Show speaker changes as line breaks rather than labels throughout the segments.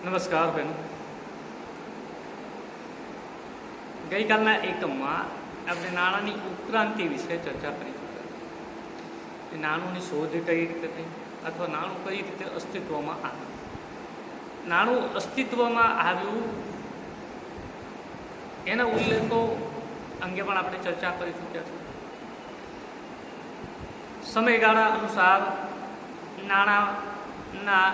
નમસ્કાર બેન. ગઈકાલના એકમમાં આપણે નાણાંની ઉત્ક્રાંતિ વિશે ચર્ચા કરી હતી. નાણુંની શોધ કઈ રીતે થઈ અથવા નાણું કઈ રીતે અસ્તિત્વમાં આવ્યું. નાણું અસ્તિત્વમાં આવ્યું એના ઉલ્લેખો અંગે પણ આપણે ચર્ચા કરી ચૂક્યા છીએ. સમયગાળા અનુસાર નાણાંના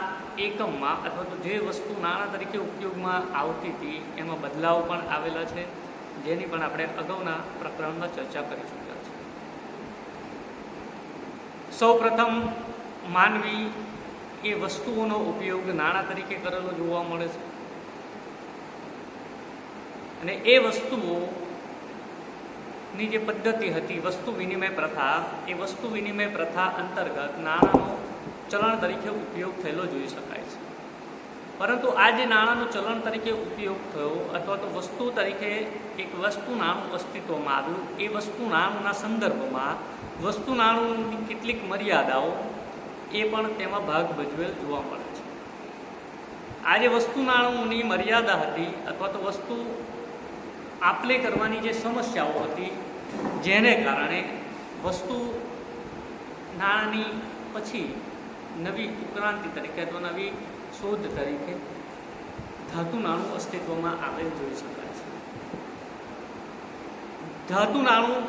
એકમમાં અથવા તો જે વસ્તુ નાણાં તરીકે ઉપયોગમાં આવતી હતી એમાં બદલાવ પણ આવેલા છે, જેની પણ આપણે અગાઉના પ્રકરણમાં ચર્ચા કરી ચૂક્યા છે. સૌ પ્રથમ માનવી એ વસ્તુઓનો ઉપયોગ નાણાં તરીકે કરેલો જોવા મળે છે અને એ વસ્તુઓની જે પદ્ધતિ હતી વસ્તુ વિનિમય પ્રથા, એ વસ્તુ વિનિમય પ્રથા અંતર્ગત નાણાંનો ચલણ તરીકે ઉપયોગ થયેલો જોઈ શકાય છે. પરંતુ આ જે નાણાંનો ચલણ તરીકે ઉપયોગ થયો અથવા તો વસ્તુ તરીકે એક વસ્તુ નાણું અસ્તિત્વમાં આવ્યું, એ વસ્તુ નાણુંના સંદર્ભમાં વસ્તુ નાણુંની કેટલીક મર્યાદાઓ એ પણ તેમાં ભાગ ભજવેલ જોવા મળે છે. આ જે વસ્તુ નાણુંની મર્યાદા હતી અથવા તો વસ્તુ આપલે કરવાની જે સમસ્યાઓ હતી, જેને કારણે વસ્તુ નાણાંની પછી નવી ઉત્ક્રાંતિ તરીકે અથવા નવી શોધ તરીકે ધાતુ નાણું અસ્તિત્વમાં આવેલ જોઈ શકાય છે. ધાતુ નાણુંના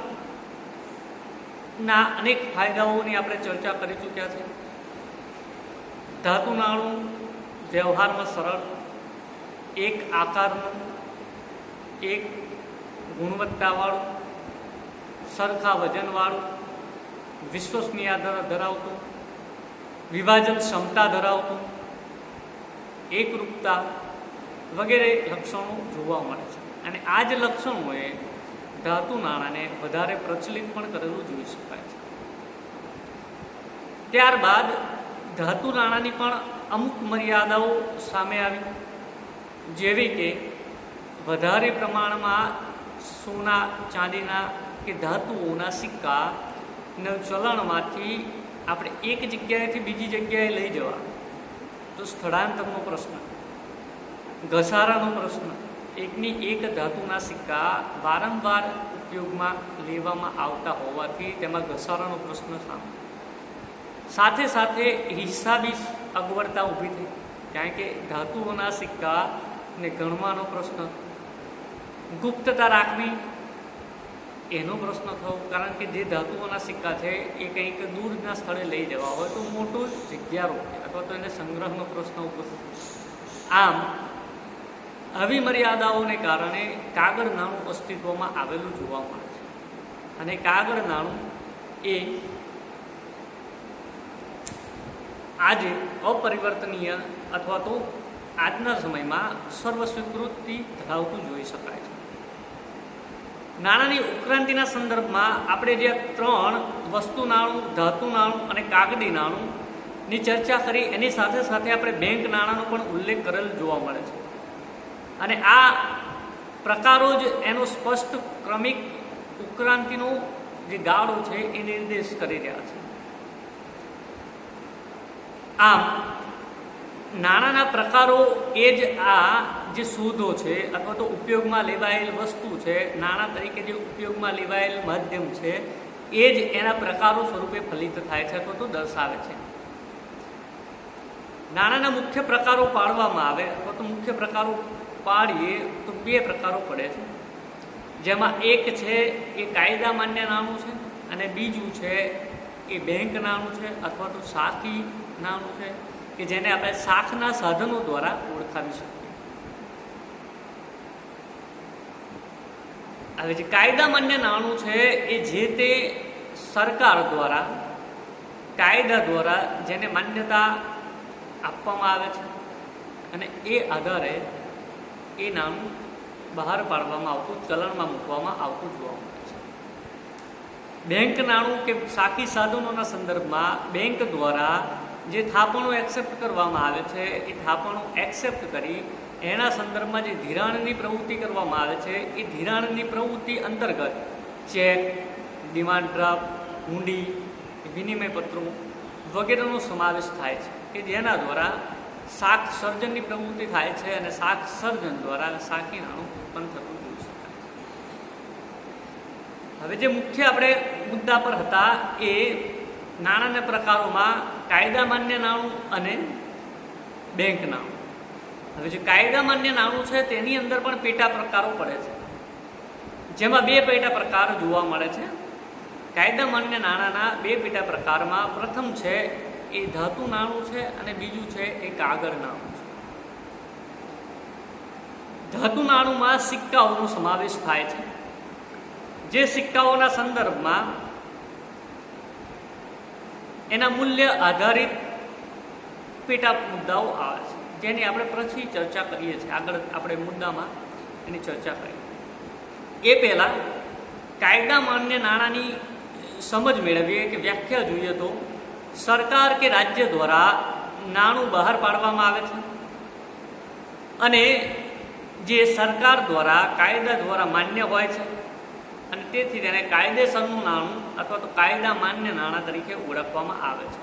અનેક ફાયદાઓની આપણે ચર્ચા કરી ચૂક્યા છે. ધાતુ નાણું વ્યવહારમાં સરળ, એક આકારનું, એક ગુણવત્તાવાળું, સરખા વજનવાળું, વિશ્વસનીયતા ધરાવતું, વિભાજન ક્ષમતા ધરાવતું, એકરૂપતા વગેરે લક્ષણો જોવા મળે છે. અને આ જ લક્ષણોએ ધાતુ નાણાંને વધારે પ્રચલિત પણ કરેલું જોઈ શકાય છે. ત્યારબાદ ધાતુ નાણાંની પણ અમુક મર્યાદાઓ સામે આવી, જેવી કે વધારે પ્રમાણમાં સોના, ચાંદીના કે ધાતુઓના સિક્કાના ચલણમાંથી આપણે એક જગ્યાએથી બીજી જગ્યાએ લઈ જવા, તો સ્થળાંતરનો પ્રશ્ન, ઘસારાનો પ્રશ્ન, એકની એક ધાતુના સિક્કા વારંવાર ઉપયોગમાં લેવામાં આવતા હોવાથી તેમાં ઘસારાનો પ્રશ્ન સામે, સાથે સાથે હિસાબી અગવડતા ઊભી થઈ, કારણ કે ધાતુઓના સિક્કાને ગણવાનો પ્રશ્ન, ગુપ્તતા રાખવી એનો પ્રશ્ન થયો, કારણ કે જે ધાતુઓના સિક્કા છે એ કંઈક દૂરના સ્થળે લઈ જવા હોય તો મોટું જગ્યા રોકે અથવા તો એને સંગ્રહનો પ્રશ્ન ઉભો થયો. આમ આવી મર્યાદાઓને કારણે કાગળ નાણું અસ્તિત્વમાં આવેલું જોવા મળે છે. અને કાગળ નાણું એ આજે અપરિવર્તનીય અથવા તો આજના સમયમાં સર્વસ્વીકૃતિ ધરાવતું જોઈ શકાય છે. નાણાંની ઉત્ક્રાંતિના સંદર્ભમાં આપણે જે ત્રણ વસ્તુ નાણું, ધાતુ નાણું અને કાગળી નાણુંની ચર્ચા કરી, એની સાથે સાથે આપણે બેંક નાણાંનો પણ ઉલ્લેખ કરેલ જોવા મળે છે. અને આ પ્રકારો જ એનો સ્પષ્ટ ક્રમિક ઉત્ક્રાંતિનો જે ગાળો છે એ નિર્દેશ કરી રહ્યા છે. આમ નાણાંના પ્રકારો એ જ આ જે શોધો છે અથવા તો ઉપયોગમાં લેવાયેલ વસ્તુ છે, નાણાં તરીકે જે ઉપયોગમાં લેવાયેલ માધ્યમ છે, એ જ એના પ્રકારો સ્વરૂપે ફલિત થાય છે અથવા તો દર્શાવે છે. નાણાંના મુખ્ય પ્રકારો પાડવામાં આવે અથવા તો મુખ્ય પ્રકારો પાડીએ તો બે પ્રકારો પડે છે, જેમાં એક છે એ કાયદા માન્ય નાણું છે અને બીજું છે એ બેંક નાણું છે અથવા તો સાખી નાણું છે, કે જેને આપણે શાખના સાધનો દ્વારા ઓળખાવી શકીએ. હવે જે કાયદા માન્ય નાણું છે એ જે તે સરકાર દ્વારા, કાયદા દ્વારા જેને માન્યતા આપવામાં આવે છે અને એ આધારે એ નાણું બહાર પાડવામાં આવતું, ચલણમાં મૂકવામાં આવતું જોવા મળે છે. બેંક નાણું કે સાખી સાધનોના સંદર્ભમાં બેંક દ્વારા જે થાપણો એક્સેપ્ટ કરવામાં આવે છે એ થાપણો એક્સેપ્ટ કરી એના સંદર્ભમાં જે ધિરાણની પ્રવૃત્તિ કરવામાં આવે છે એ ધિરાણની પ્રવૃત્તિ અંતર્ગત ચેક, ડિમાન્ડ ડ્રાફ્ટ, હુંડી, વિનિમય પત્રો વગેરેનો સમાવેશ થાય છે, કે જેના દ્વારા શાક સર્જનની પ્રવૃત્તિ થાય છે અને શાક સર્જન દ્વારા શાકી નાણું ઉત્પન્ન થતું જોઈ શકાય છે. હવે જે મુખ્ય આપણે મુદ્દા પર હતા એ નાણાંના પ્રકારોમાં કાયદા માન્ય નાણું અને બેંક નાણું. હવે જે કાયદા માન્ય નાણું છે તેની અંદર પણ પેટા પ્રકારો પડે છે, જેમાં બે પેટા પ્રકાર જોવા મળે છે. કાયદા માન્ય નાણાંના બે પેટા પ્રકારમાં પ્રથમ છે એ ધાતુ નાણું છે અને બીજું છે એ કાગળ નાણું છે. ધાતુ નાણુંમાં સિક્કાઓનો સમાવેશ થાય છે, જે સિક્કાઓના સંદર્ભમાં એના મૂલ્ય આધારિત પેટા મુદ્દાઓ આવે છે, જેની આપણે પછી ચર્ચા કરીએ છીએ. આગળ આપણે મુદ્દામાં એની ચર્ચા કરીએ એ પહેલાં કાયદા માન્ય નાણાંની સમજ મેળવીએ કે વ્યાખ્યા જોઈએ તો સરકાર કે રાજ્ય દ્વારા નાણું બહાર પાડવામાં આવે છે અને જે સરકાર દ્વારા કાયદા દ્વારા માન્ય હોય છે અને તેથી તેને કાયદેસરનું નાણું અથવા તો કાયદા માન્ય નાણાં તરીકે ઓળખવામાં આવે છે,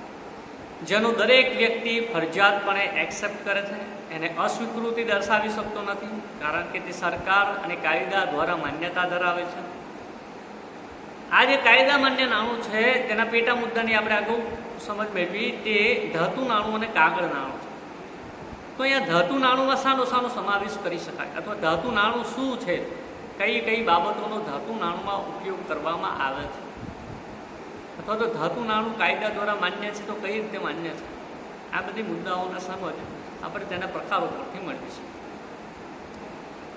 જેનો દરેક વ્યક્તિ ફરજિયાતપણે એક્સેપ્ટ કરે છે. એને અસ્વીકૃતિ દર્શાવી શકતો નથી, કારણ કે તે સરકાર અને કાયદા દ્વારા માન્યતા ધરાવે છે. આ જે કાયદા માન્ય નાણું છે તેના પેટા મુદ્દાની આપણે આગળ સમજ મેળવી તે ધાતુ નાણું અને કાગળ નાણું છે. તો અહીંયા ધાતુ નાણુંમાં શાનો સમાવેશ કરી શકાય અથવા ધાતુ નાણું શું છે, કઈ કઈ બાબતોનો ધાતુ નાણુંમાં ઉપયોગ કરવામાં આવે છે, અથવા તો ધાતુ નાણું કાયદા દ્વારા માન્ય છે તો કઈ રીતે માન્ય છે, આ બધી મુદ્દાઓના સમજ આપણે તેના પ્રકારો પરથી મેળવીશું.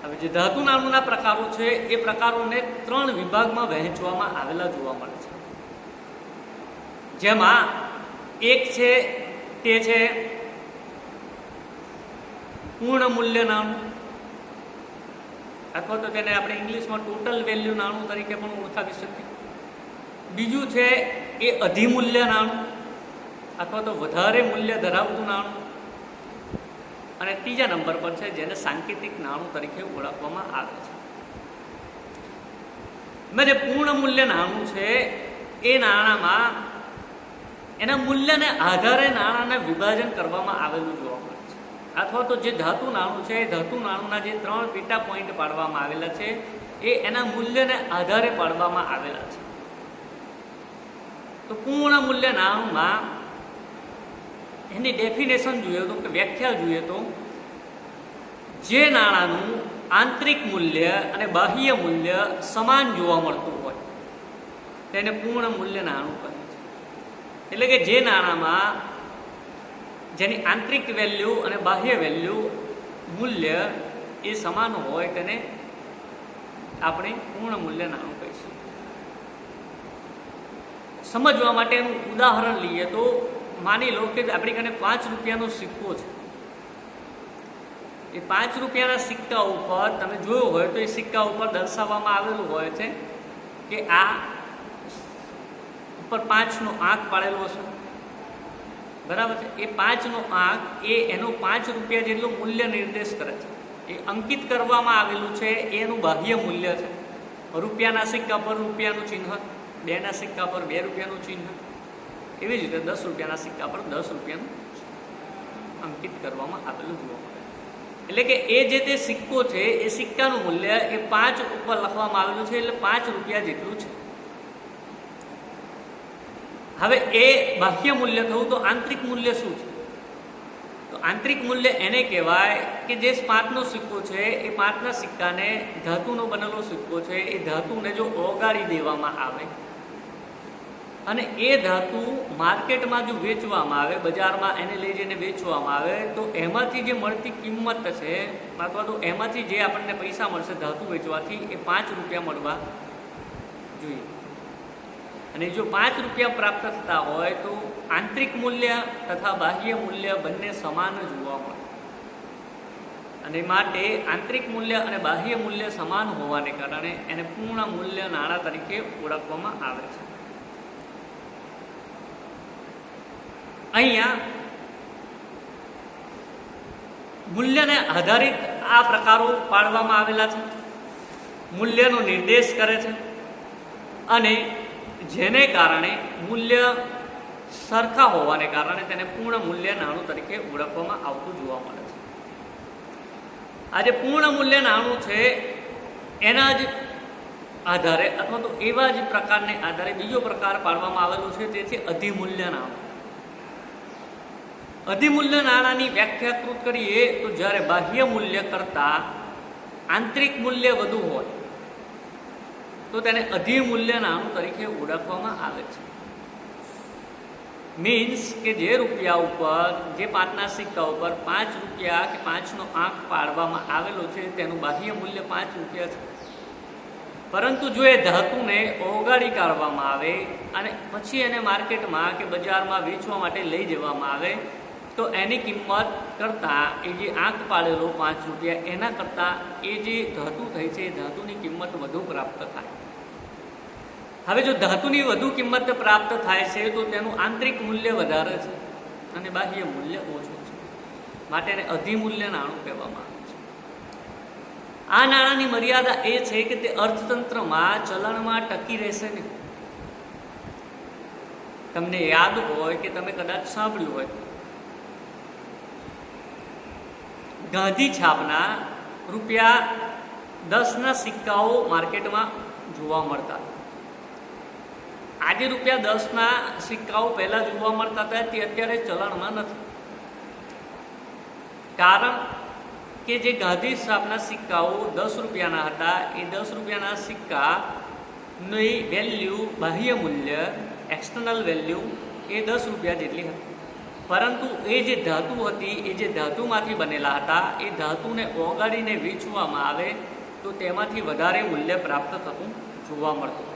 હવે જે ધાતુ નાણુંના પ્રકારો છે એ પ્રકારોને 3 વિભાગમાં વહેંચવામાં આવેલા જોવા મળે છે, જેમાં એક છે તે છે પૂર્ણ મૂલ્ય નાણું, અથવા તો તેને આપણે ઇંગ્લિશમાં ટોટલ વેલ્યુ નાણું તરીકે પણ ઓળખાવી શકીએ. બીજું છે એ અધિમૂલ્ય નાણું અથવા તો વધારે મૂલ્ય ધરાવતું નાણું, અને ત્રીજા નંબર પર છે જેને સાંકેતિક નાણું તરીકે ઓળખવામાં આવે છે. જે પૂર્ણ મૂલ્ય નાણું છે એ નાણાંમાં એના મૂલ્યને આધારે નાણાંને વિભાજન કરવામાં આવેલું જોવા મળે છે, અથવા તો જે ધાતુ નાણું છે એ ધાતુ નાણુંના જે 3 પેટા પોઈન્ટ પાડવામાં આવેલા છે એ એના મૂલ્યને આધારે પાડવામાં આવેલા છે. તો પૂર્ણ મૂલ્ય નાણુંમાં એની ડેફિનેશન જોઈએ તો કે વ્યાખ્યા જોઈએ તો જે નાણાંનું આંતરિક મૂલ્ય અને બાહ્ય મૂલ્ય સમાન જોવા મળતું હોય તેને પૂર્ણ મૂલ્ય નાણું કહે છે. એટલે કે જે નાણાંમાં જેની આંતરિક વેલ્યુ અને બાહ્ય વેલ્યુ મૂલ્ય એ સમાન હોય તેને આપણે પૂર્ણ મૂલ્ય નાણું કહીશું. સમજવા માટેનું ઉદાહરણ લઈએ તો માની લો કે આપણી કને 5 રૂપિયાનો સિક્કો છે. એ 5 રૂપિયાના સિક્કા ઉપર તમે જોયું હોય તો એ સિક્કા ઉપર દર્શાવવામાં આવેલું હોય છે કે આ ઉપર 5નો આંક પાડેલો છે, બરાબર છે. એ 5નો આંક એ એનો 5 રૂપિયા જેટલું મૂલ્ય નિર્દેશ કરે છે. એ અંકિત કરવામાં આવેલું છે એનું બાહ્ય મૂલ્ય છે. રૂપિયાના સિક્કા પર રૂપિયાનું ચિહ્ન, 2ના સિક્કા પર 2 રૂપિયાનું ચિહ્ન, એવી જ રીતે 10 રૂપિયાના સિક્કા પર 10 રૂપિયાનું અંકિત કરવામાં આવેલું જોવા મળે. એટલે કે એ જે તે સિક્કો છે એ સિક્કાનું મૂલ્ય એ 5 ઉપર લખવામાં આવેલું છે, એટલે 5 રૂપિયા જેટલું છે. હવે એ બાહ્ય મૂલ્ય થયું તો આંતરિક મૂલ્ય શું છે? તો આંતરિક મૂલ્ય એને કહેવાય કે જે 5નો સિક્કો છે એ 5ના સિક્કાને ધાતુનો બનેલો સિક્કો છે એ ધાતુને જો ઓગાળી દેવામાં આવે અને એ ધાતુ માર્કેટમાં જો વેચવામાં આવે, બજારમાં એને લઈ જઈને વેચવામાં આવે તો એમાંથી જે મળતી કિંમત છે અથવા તો એમાંથી જે આપણને પૈસા મળશે ધાતુ વેચવાથી એ 5 રૂપિયા મળવા જોઈએ. અને જો 5 રૂપિયા પ્રાપ્ત થતા હોય તો આંતરિક મૂલ્ય તથા બાહ્ય મૂલ્ય બંને સમાન જોવા મળે, અને માટે આંતરિક મૂલ્ય અને બાહ્ય મૂલ્ય સમાન હોવાને કારણે એને પૂર્ણ મૂલ્ય નાણાં તરીકે ઓળખવામાં આવે છે. અહીંયા મૂલ્યને આધારિત આ પ્રકારો પાડવામાં આવેલા છે, મૂલ્યનો નિર્દેશ કરે છે અને જેને કારણે મૂલ્ય સરખા હોવાને કારણે તેને પૂર્ણ મૂલ્ય નાણું તરીકે ઓળખવામાં આવતું જોવા મળે છે. આ જે પૂર્ણ મૂલ્ય નાણું છે એના જ આધારે અથવા તો એવા જ પ્રકારને આધારે બીજો પ્રકાર પાડવામાં આવેલો છે, તે છે અધિમૂલ્ય નાણું. અધિમૂલ્ય નાણાંની વ્યાખ્યાકૃત કરીએ તો જ્યારે બાહ્ય મૂલ્ય કરતાં આંતરિક મૂલ્ય વધુ હોય તો તેને અધિમૂલ્ય નાણું તરીકે ઓળખવામાં આવે છે. મીન્સ કે જે રૂપિયા ઉપર, જે 5ના સિક્કા ઉપર 5 રૂપિયા કે 5નો આંક પાડવામાં આવેલો છે તેનું બાહ્ય મૂલ્ય 5 રૂપિયા છે, પરંતુ જો એ ધાતુને ઓગાળી કાઢવામાં આવે અને પછી એને માર્કેટમાં કે બજારમાં વેચવા માટે લઈ જવામાં આવે તો એની કિંમત કરતાં એ જે આંક પાડેલો 5 રૂપિયા એના કરતાં એ જે ધાતુ થઈ છે એ ધાતુની કિંમત વધુ પ્રાપ્ત થાય. હવે જો ધાતુની વધુ કિંમત પ્રાપ્ત થાય છે તો તેનું આંતરિક મૂલ્ય વધારે છે અને બાહ્ય મૂલ્ય ઓછું છે, માટે એને અધિમૂલ્ય નાણું કહેવામાં આવે છે. આ નાણાંની મર્યાદા એ છે કે તે અર્થતંત્રમાં ચલણમાં ટકી રહેશે નહીં. તમને યાદ હોય કે તમે કદાચ સાંભળ્યું હોય, ગાંધી છાપના ₹10ના સિક્કાઓ માર્કેટમાં જોવા મળતા. આજે ₹10ના સિક્કાઓ પહેલા જોવા મળતા હતા તે અત્યારે ચલણમાં નથી, કારણ કે જે ગાંધી છાપના સિક્કાઓ ₹10ના હતા એ ₹10ના સિક્કાની વેલ્યુ, બાહ્ય મૂલ્ય, એક્સટર્નલ વેલ્યુ એ ₹10 જેટલી હતી, પરંતુ એ જે ધાતુ હતી, એ જે ધાતુમાંથી બનેલા હતા, એ ધાતુને ઓગાળીને વેચવામાં આવે તો તેમાંથી વધારે મૂલ્ય પ્રાપ્ત થતું જોવા મળતું.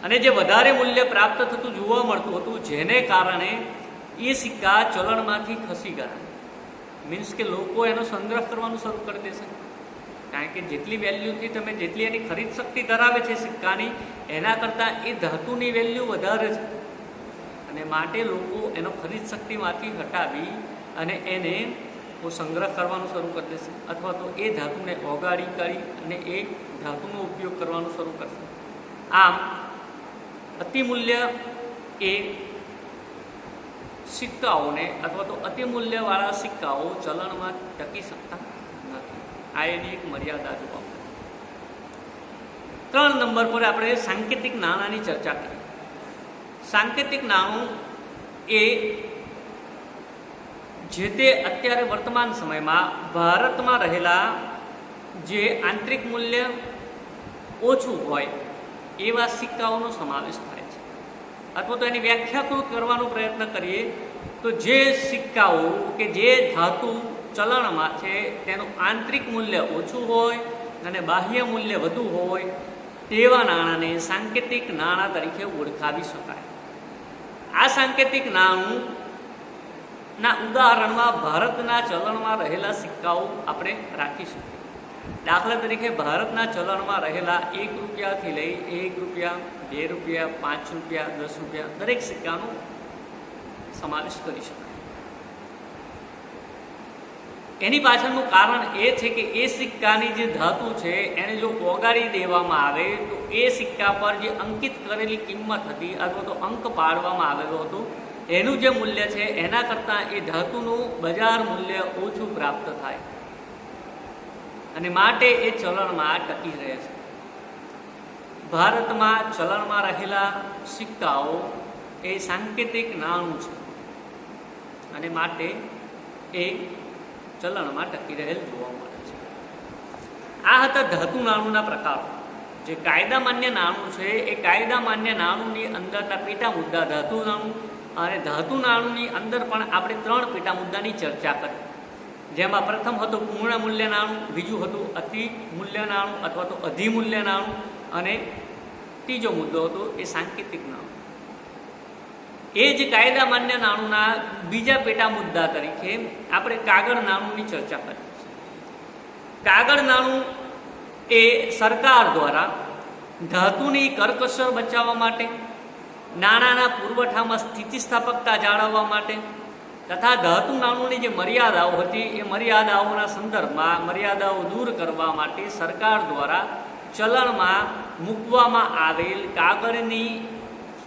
અને જે વધારે મૂલ્ય પ્રાપ્ત થતું જોવા મળતું હતું જેને કારણે એ સિક્કા ચલણમાંથી ખસી ગયા. મીન્સ કે લોકો એનો સંગ્રહ કરવાનું શરૂ કરી દેશે, કારણ કે જેટલી વેલ્યુથી તમે, જેટલી એની ખરીદ શક્તિ ધરાવે છે સિક્કાની, એના કરતાં એ ધાતુની વેલ્યુ વધારે છે અને માટે લોકો એનો ખરીદ શક્તિમાંથી હટાવી અને એને સંગ્રહ કરવાનું શરૂ કરી દેશે અથવા તો એ ધાતુને ઓગાળી કાઢી અને એ ધાતુનો ઉપયોગ કરવાનું શરૂ કરશે. આમ અતિમૂલ્ય એ સિક્કાઓને અથવા તો અતિમૂલ્યવાળા સિક્કાઓ ચલણમાં ટકી શકતા નથી. આ એની એક મર્યાદા જોવા મળે. 3 નંબર પર આપણે સાંકેતિક નાણાંની ચર્ચા કરીએ. સાંકેતિક નાણું એ જે તે અત્યારે વર્તમાન સમયમાં ભારતમાં રહેલા જે આંતરિક મૂલ્ય ઓછું હોય એવા સિક્કાઓનો સમાવેશ થાય છે. અથવા તો એની વ્યાખ્યાકૃત કરવાનો પ્રયત્ન કરીએ તો જે સિક્કાઓ કે જે ધાતુ ચલણમાં છે તેનું આંતરિક મૂલ્ય ઓછું હોય અને બાહ્ય મૂલ્ય વધુ હોય તેવા નાણાંને સાંકેતિક નાણાં તરીકે ઓળખાવી શકાય. આ સાંકેતિક નાણુંના ઉદાહરણમાં ભારતના ચલણમાં રહેલા સિક્કાઓ આપણે રાખીશું. દાખલા તરીકે ભારતના ચલણમાં રહેલા ₹1 થી લઈ ₹1, ₹2, ₹5, ₹10 દરેક સિક્કાનો સમાવેશ કરી શકાય. એની પાછળનું કારણ એ છે કે એ સિક્કાની જે ધાતુ છે એને જો ઓગાળી દેવામાં આવે તો એ સિક્કા પર જે અંકિત કરેલી કિંમત હતી અથવા તો અંક પાડવામાં આવેલો હતો એનું જે મૂલ્ય છે એના કરતાં એ ધાતુનું બજાર મૂલ્ય ઓછું પ્રાપ્ત થાય અને માટે એ ચલણમાં ટકી રહે છે. ભારતમાં ચલણમાં રહેલા સિક્કાઓ એ સાંકેતિક નાણું છે અને માટે એ ચલણમાં ટકી રહેલ જોવા મળે છે. આ હતા ધાતુ નાણુંના પ્રકારો. જે કાયદા માન્ય નાણું છે એ કાયદા માન્ય નાણુંની અંદરના પેટા મુદ્દા ધાતુ નાણું, અને ધાતુ નાણુંની અંદર પણ આપણે 3 પેટા મુદ્દાની ચર્ચા કરી, જેમાં પ્રથમ હતું પૂર્ણ મૂલ્ય નાણું, બીજું હતું અતિ મૂલ્ય નાણું અથવા તો અધિમૂલ્ય નાણું, અને ત્રીજો મુદ્દો હતો એ સાંકેતિક નાણું. એ જ કાયદા માન્ય નાણુંના બીજા પેટા મુદ્દા તરીકે આપણે કાગળ નાણુંની ચર્ચા કરી. કાગળ નાણું એ સરકાર દ્વારા ધાતુની કરકસર બચાવવા માટે, નાણાંના પુરવઠામાં સ્થિતિસ્થાપકતા જાળવવા માટે તથા ધાતુ નાણુંની જે મર્યાદાઓ હતી એ મર્યાદાઓના સંદર્ભમાં મર્યાદાઓ દૂર કરવા માટે સરકાર દ્વારા ચલણમાં મૂકવામાં આવેલ કાગળની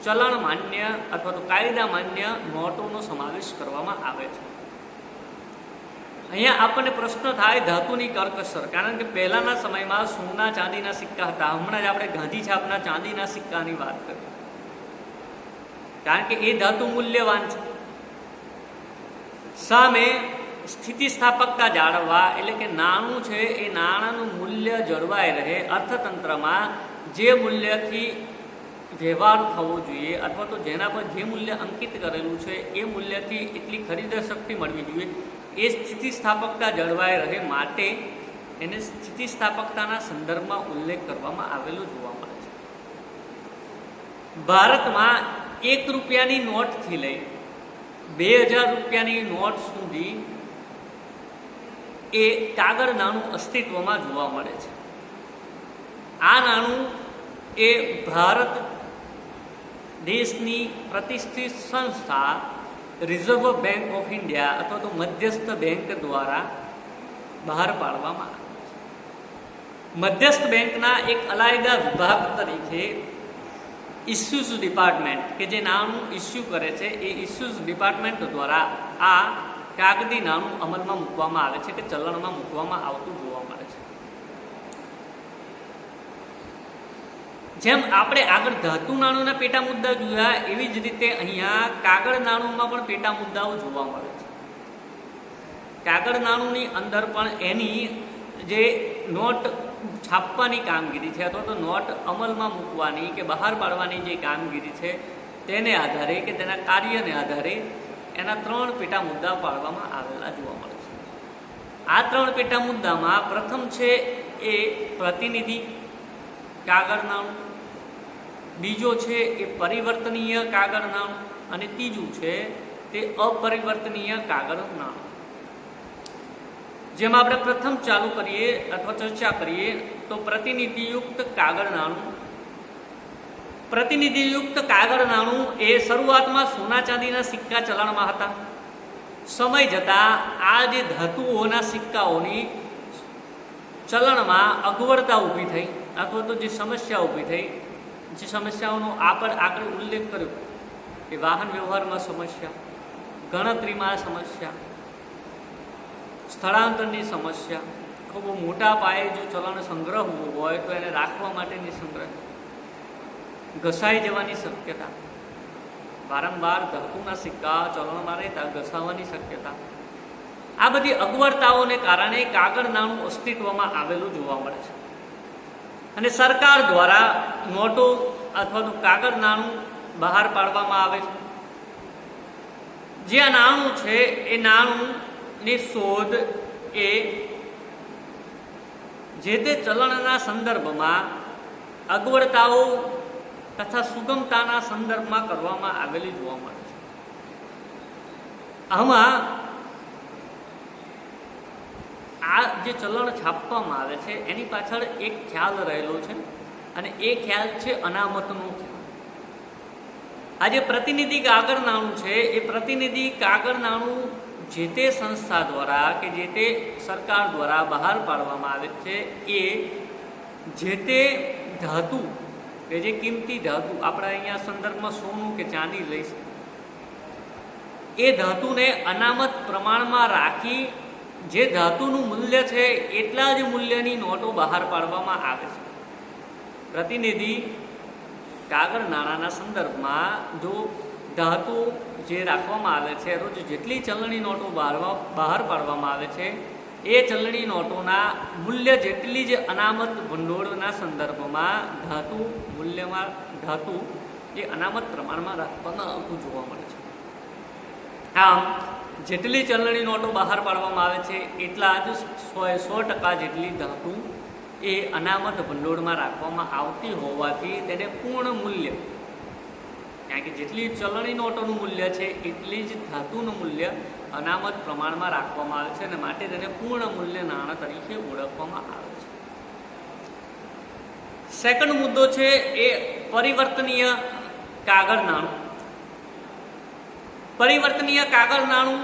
ચલણ માન્ય અથવા તો કાયદા માન્ય નોટોનો સમાવેશ કરવામાં આવે છે. અહીંયા આપણને પ્રશ્ન થાય ધાતુની કરકસર, કારણ કે પહેલાના સમયમાં સોના ચાંદીના સિક્કા હતા. હમણાં જ આપણે ગાંધી છાપના ચાંદીના સિક્કાની વાત કરી, કારણ કે એ ધાતુ મૂલ્યવાન છે. સામે સ્થિતિસ્થાપકતા જાળવવા, એટલે કે નાણું છે એ નાણાંનું મૂલ્ય જળવાઈ રહે, અર્થતંત્રમાં જે મૂલ્યથી વ્યવહાર થવો જોઈએ અથવા તો જેના પર જે મૂલ્ય અંકિત કરેલું છે એ મૂલ્યથી એટલી ખરીદ શક્તિ મળવી જોઈએ, એ સ્થિતિસ્થાપકતા જળવાઈ રહે માટે એને સ્થિતિસ્થાપકતાના સંદર્ભમાં ઉલ્લેખ કરવામાં આવેલો જોવા મળે છે. ભારતમાં 1 રૂપિયાની નોટથી લઈ 2000 રૂપિયાની નોટ સુધી એ કાગળ નાણું અસ્તિત્વમાં જોવા મળે છે. આ નાણું એ ભારત દેશની પ્રતિષ્ઠિત સંસ્થા રિઝર્વ બેંક ઓફ ઇન્ડિયા અથવા તો મધ્યસ્થ બેંક દ્વારા બહાર પાડવામાં આવે છે. મધ્યસ્થ બેંકના એક અલાયદા વિભાગ તરીકે ઇસ્યુઝ ડિપાર્ટમેન્ટ, કે જે નાણું ઇસ્યુ કરે છે, એ ઇસ્યુઝ ડિપાર્ટમેન્ટ દ્વારા આ કાગદી નાણું અમલમાં મૂકવામાં આવે છે, કે ચલણમાં મૂકવામાં આવતું જોવા મળે છે. જેમ આપણે આગળ ધાતુ નાણુંના પેટા મુદ્દા જોયા, એવી જ રીતે અહીંયા કાગળ નાણુંમાં પણ પેટા મુદ્દાઓ જોવા મળે છે. કાગળ નાણુંની અંદર પણ એની જે નોટ છાપવાની કામગીરી છે અથવા તો નોટ અમલમાં મૂકવાની કે બહાર પાડવાની જે કામગીરી છે તેને આધારે કે તેના કાર્યને આધારે એના 3 પેટા મુદ્દા પાડવામાં આવેલા જોવા મળે છે. આ 3 પેટા મુદ્દામાં પ્રથમ છે એ પ્રતિનિધિ કાગળ નાણું, બીજો છે એ પરિવર્તનીય કાગળ નાણું અને ત્રીજું છે તે અપરિવર્તનીય કાગળ નાણું. જેમાં આપણે પ્રથમ ચાલુ કરીએ અથવા ચર્ચા કરીએ તો પ્રતિનિધિયુક્ત કાગળ નાણું. પ્રતિનિધિયુક્ત કાગળ નાણું એ શરૂઆતમાં સોના ચાંદીના સિક્કા ચલણમાં હતા. સમય જતાં આ જે ધાતુઓના સિક્કાઓની ચલણમાં અગવડતા ઊભી થઈ અથવા તો જે સમસ્યા ઊભી થઈ, જે સમસ્યાઓનો આગળ ઉલ્લેખ કર્યો કે વાહન વ્યવહારમાં સમસ્યા, ગણતરીમાં સમસ્યા, સ્થળાંતરની સમસ્યા, ખૂબ મોટા પાયે જો ચલણ સંગ્રહવું હોય તો એને રાખવા માટેની સંગ્રહ, ઘસાઈ જવાની શક્યતા, વારંવાર ધાતુના સિક્કા ચલણમાં રહેતા ઘસાવાની શક્યતા, આ બધી અગવડતાઓને કારણે કાગળ નાણું અસ્તિત્વમાં આવેલું જોવા મળે છે. અને સરકાર દ્વારા નોટો અથવા તો કાગળ નાણું બહાર પાડવામાં આવે છે. જે આ નાણું છે એ નાણુંની શોધ એ જે તે ચલણના સંદર્ભમાં અગવડતાઓ તથા સુગમતાના સંદર્ભમાં કરવામાં આવેલી જોવા મળે છે. આમાં આ જે ચલણ છાપવામાં આવે છે એની પાછળ એક ખ્યાલ રહેલો છે અને એ ખ્યાલ છે અનામતનો ખ્યાલ. આ જે પ્રતિનિધિ કાગળ નાણું છે એ પ્રતિનિધિ કાગળ નાણું જે તે સંસ્થા દ્વારા કે જે તે સરકાર દ્વારા બહાર પાડવામાં આવે છે એ જે તે ધાતુ કે જે કિંમતી ધાતુ, આપણે અહીંયા સંદર્ભમાં સોનું કે ચાંદી લઈશું, એ ધાતુને અનામત પ્રમાણમાં રાખી જે ધાતુનું મૂલ્ય છે એટલા જ મૂલ્યની નોટો બહાર પાડવામાં આવે છે. પ્રતિનિધિ કાગળ નાણાંના સંદર્ભમાં જો ધાતુ જે રાખવામાં આવે છે રોજ જેટલી ચલણી નોટો બહાર પાડવામાં આવે છે એ ચલણી નોટોના મૂલ્ય જેટલી જ અનામત ભંડોળના સંદર્ભમાં ધાતુ એ અનામત પ્રમાણમાં રાખવામાં આવતું જોવા મળે છે. આમ જેટલી ચલણી નોટો બહાર પાડવામાં આવે છે એટલા જ 100% જેટલી ધાતુ એ અનામત ભંડોળમાં રાખવામાં આવતી હોવાથી તેને પૂર્ણ મૂલ્ય, કારણ કે જેટલી ચલણી નોટોનું મૂલ્ય છે એટલી જ ધાતુનું મૂલ્ય અનામત પ્રમાણમાં રાખવામાં આવે છે અને માટે તેને પૂર્ણ મૂલ્ય નાણાં તરીકે ઓળખવામાં આવે છે. સેકન્ડ મુદ્દો છે એ પરિવર્તનીય કાગળ નાણું. પરિવર્તનીય કાગળ નાણું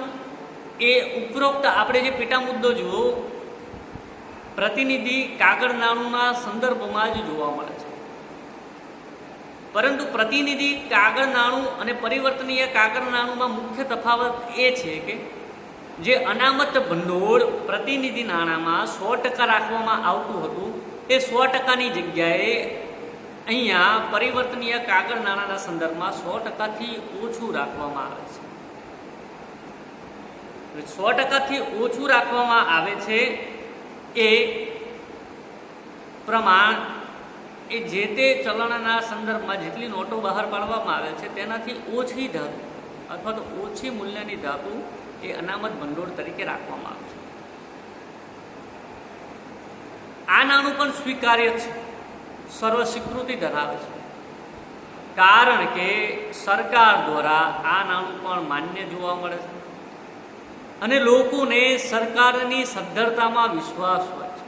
એ ઉપરોક્ત આપણે જે પેટા મુદ્દો જુઓ પ્રતિનિધિ કાગળ નાણુંના સંદર્ભમાં જ જોવા મળે છે. પરંતુ પ્રતિનિધિ કાગળ નાણું અને પરિવર્તનીય કાગળ નાણુંમાં મુખ્ય તફાવત એ છે કે જે અનામત ભંડોળ પ્રતિનિધિ નાણાંમાં 100% રાખવામાં આવતું હતું એ 100%ની જગ્યાએ અહીંયા પરિવર્તનીય કાગળ નાણાંના સંદર્ભમાં 100%થી ઓછું રાખવામાં આવે છે. 100%થી ઓછું રાખવામાં આવે છે એ પ્રમાણ એ જે તે ચલણના સંદર્ભમાં જેટલી નોટો બહાર પાડવામાં આવે છે તેનાથી ઓછી ધાતુ અથવા તો ઓછી મૂલ્યની ધાતુ એ અનામત ભંડોળ તરીકે રાખવામાં આવે છે. આ નાણું પણ સ્વીકાર્ય છે, સર્વ સ્વીકૃતિ ધરાવે છે, કારણ કે સરકાર દ્વારા આ નાણું પણ માન્ય જોવા મળે છે અને લોકોને સરકારની સદ્ધરતામાં વિશ્વાસ હોય છે.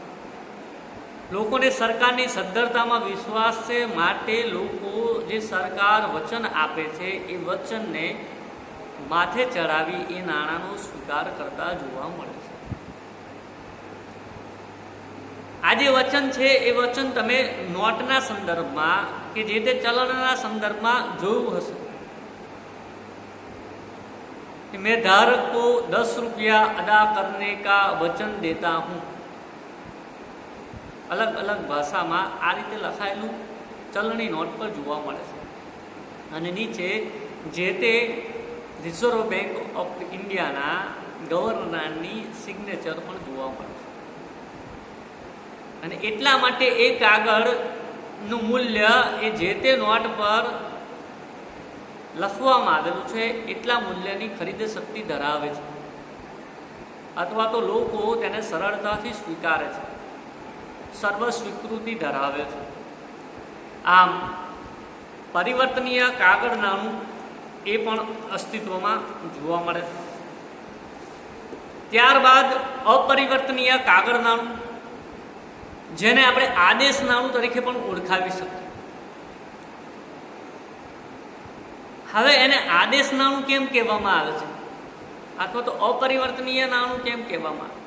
લોકોને સરકારની સદ્ધરતામાં વિશ્વાસ છે, માટે લોકો જે સરકાર વચન આપે છે એ વચનને માથે ચડાવી એ નાણાંનો સ્વીકાર કરતા જોવા મળે છે. આ જે વચન છે એ વચન તમે નોટના સંદર્ભમાં કે જે તે ચલણના સંદર્ભમાં જોયું હશે कि मैं धारक को 10 रुपया अदा करने का वचन देता हूँ. અલગ અલગ ભાષામાં આ રીતે લખાયેલું ચલણી નોટ પર જોવા મળે છે અને નીચે જે તે રિઝર્વ બેંક ઓફ ઇન્ડિયાના ગવર્નરની સિગ્નેચર પણ જોવા મળે છે. અને એટલા માટે એ કાગળનું મૂલ્ય એ જે તે નોટ પર લખવામાં આવેલું છે એટલા મૂલ્યની ખરીદ શક્તિ ધરાવે છે અથવા તો લોકો તેને સરળતાથી સ્વીકારે છે, સર્વ સ્વીકૃતિ ધરાવે છે. આમ પરિવર્તનીય કાગળ નાણું એ પણ અસ્તિત્વમાં જોવા મળે છે. ત્યારબાદ અપરિવર્તનીય કાગળ નાણું, જેને આપણે આદેશ નાણું તરીકે પણ ઓળખાવી શકીએ. હવે એને આદેશ નાણું કેમ કહેવામાં આવે છે અથવા તો અપરિવર્તનીય નાણું કેમ કહેવામાં આવે?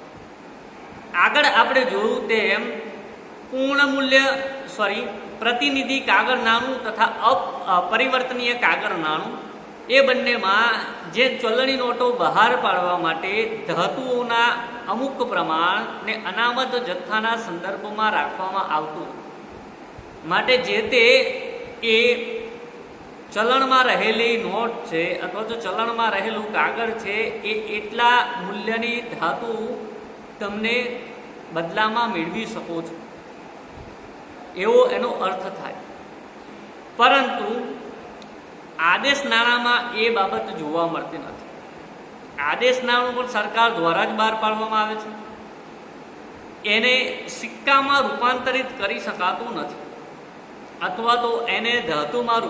આગળ આપણે જોયું તેમ પ્રતિનિધિ કાગળ નાણું તથા અપરિવર્તનીય કાગળ નાણું એ બંનેમાં જે ચલણી નોટો બહાર પાડવા માટે ધાતુઓના અમુક પ્રમાણને અનામત જથ્થાના સંદર્ભમાં રાખવામાં આવતું, માટે જે તે એ ચલણમાં રહેલી નોટ છે અથવા તો ચલણમાં રહેલું કાગળ છે એ એટલા મૂલ્યની ધાતુ તમને બદલામાં મેળવી શકો છો એવો એનો અર્થ થાય. પરંતુ આદેશ નાણાંમાં એ બાબત જોવા મળતી નથી. આદેશ નાણું પણ સરકાર દ્વારા જ બહાર પાડવામાં આવે છે. એને સિક્કામાં રૂપાંતરિત કરી શકાતું નથી અથવા તો એને ધાતુમાં